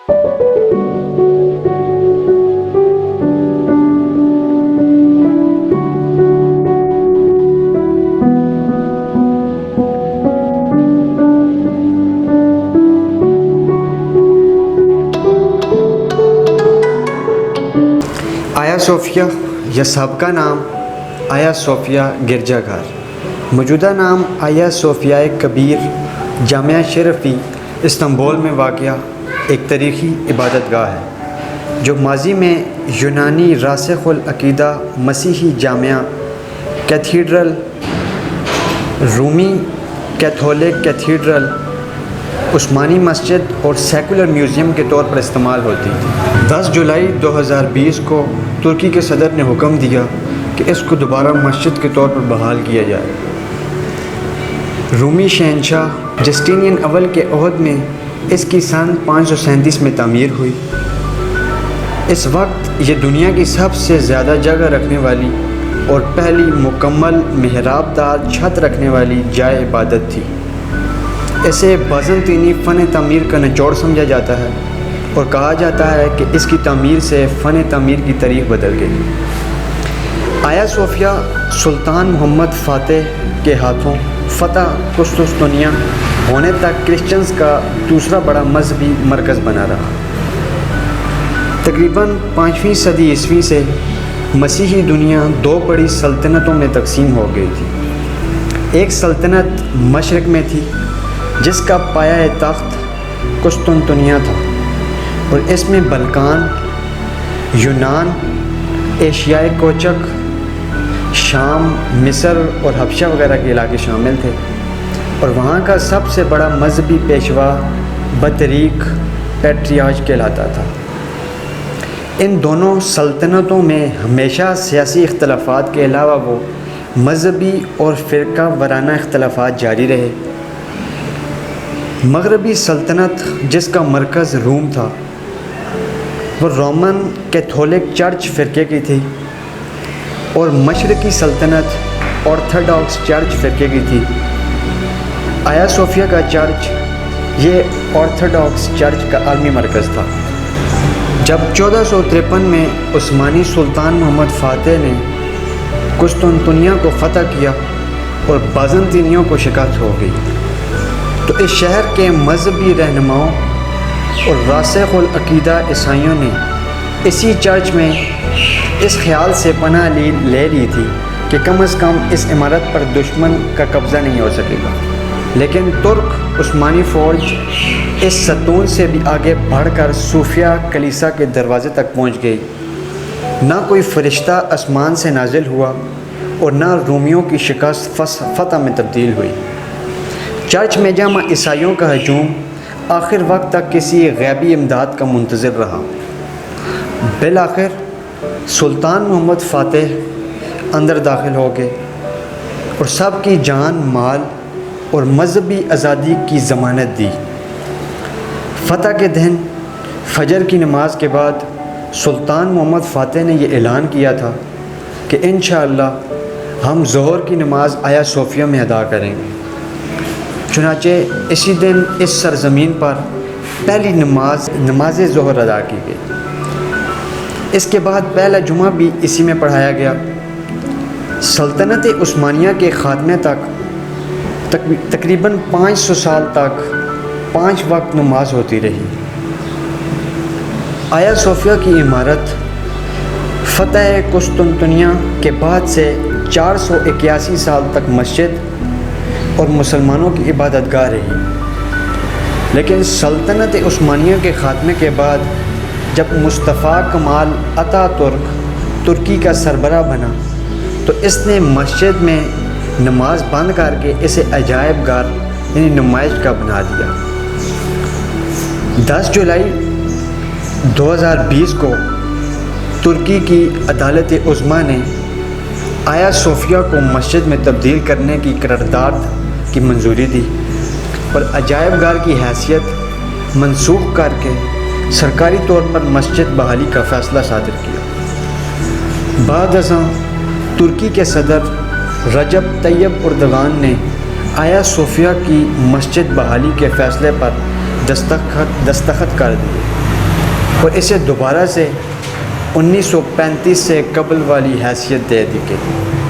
آیا صوفیہ یا سابقہ نام آیا صوفیہ گرجا گھر، موجودہ نام آیا صوفیہ کبیر جامعہ شرفی استنبول میں واقع ایک تاریخی عبادت گاہ ہے جو ماضی میں یونانی راسخ العقیدہ مسیحی جامعہ کیتھیڈرل، رومی کیتھولک کیتھیڈرل، عثمانی مسجد اور سیکولر میوزیم کے طور پر استعمال ہوتی ہے۔ 10 جولائی 2020 کو ترکی کے صدر نے حکم دیا کہ اس کو دوبارہ مسجد کے طور پر بحال کیا جائے۔ رومی شہنشاہ جسٹینین اول کے عہد میں اس کی سن 537 میں تعمیر ہوئی۔ اس وقت یہ دنیا کی سب سے زیادہ جگہ رکھنے والی اور پہلی مکمل محراب دار چھت رکھنے والی جائے عبادت تھی۔ اسے بازنطینی فن تعمیر کا نچوڑ سمجھا جاتا ہے اور کہا جاتا ہے کہ اس کی تعمیر سے فن تعمیر کی تاریخ بدل گئی۔ آیا صوفیہ سلطان محمد فاتح کے ہاتھوں فتح قسطنطنیہ ہونے تک کرسچنز کا دوسرا بڑا مذہبی مرکز بنا رہا۔ تقریباً 5ویں صدی عیسوی سے مسیحی دنیا 2 بڑی سلطنتوں میں تقسیم ہو گئی تھی۔ ایک سلطنت مشرق میں تھی جس کا پایہ تخت قسطنطنیہ تھا اور اس میں بلقان، یونان، ایشیائے کوچک، شام، مصر اور حبشہ وغیرہ کے علاقے شامل تھے، اور وہاں کا سب سے بڑا مذہبی پیشوا بطریق پیٹریارچ کہلاتا تھا۔ ان دونوں سلطنتوں میں ہمیشہ سیاسی اختلافات کے علاوہ وہ مذہبی اور فرقہ وارانہ اختلافات جاری رہے۔ مغربی سلطنت جس کا مرکز روم تھا وہ رومن کیتھولک چرچ فرقے کی تھی، اور مشرقی سلطنت آرتھوڈاکس چرچ فرقے کی تھی۔ آیا صوفیہ کا چرچ یہ آرتھوڈاکس چرچ کا عالمی مرکز تھا۔ جب 1453 میں عثمانی سلطان محمد فاتح نے قسطنطنیہ کو فتح کیا اور بازنطینیوں کو شکست ہو گئی تو اس شہر کے مذہبی رہنماؤں اور راسخ العقیدہ عیسائیوں نے اسی چرچ میں اس خیال سے پناہ لے لی تھی کہ کم از کم اس عمارت پر دشمن کا قبضہ نہیں ہو سکے گا، لیکن ترک عثمانی فوج اس ستون سے بھی آگے بڑھ کر صوفیہ کلیسا کے دروازے تک پہنچ گئی۔ نہ کوئی فرشتہ آسمان سے نازل ہوا اور نہ رومیوں کی شکست فتح میں تبدیل ہوئی۔ چرچ میں جمع عیسائیوں کا ہجوم آخر وقت تک کسی غیبی امداد کا منتظر رہا۔ بالآخر سلطان محمد فاتح اندر داخل ہو گئے اور سب کی جان، مال اور مذہبی آزادی کی ضمانت دی۔ فتح کے دن فجر کی نماز کے بعد سلطان محمد فاتح نے یہ اعلان کیا تھا کہ انشاءاللہ ہم ظہر کی نماز آیا صوفیہ میں ادا کریں گے۔ چنانچہ اسی دن اس سرزمین پر پہلی نماز ظہر ادا کی گئی۔ اس کے بعد پہلا جمعہ بھی اسی میں پڑھایا گیا۔ سلطنت عثمانیہ کے خاتمے تک تقریباً 500 سال تک 5 وقت نماز ہوتی رہی۔ آیا صوفیہ کی عمارت فتح قسطنطنیہ کے بعد سے 481 سال تک مسجد اور مسلمانوں کی عبادت گاہ رہی، لیکن سلطنت عثمانیہ کے خاتمے کے بعد جب مصطفیٰ کمال اتا ترک ترکی کا سربراہ بنا تو اس نے مسجد میں نماز بند کر کے اسے عجائب گھر یعنی نمائش کا بنا دیا۔ 10 جولائی 2020 کو ترکی کی عدالت عظمیٰ نے آیا صوفیہ کو مسجد میں تبدیل کرنے کی قرارداد کی منظوری دی اور عجائب گھر کی حیثیت منسوخ کر کے سرکاری طور پر مسجد بحالی کا فیصلہ صادر کیا۔ بعد ازاں ترکی کے صدر رجب طیب اردوغان نے آیا صوفیہ کی مسجد بحالی کے فیصلے پر دستخط کر دیے۔ اور اسے دوبارہ سے 1935 سے قبل والی حیثیت دے دی گئی۔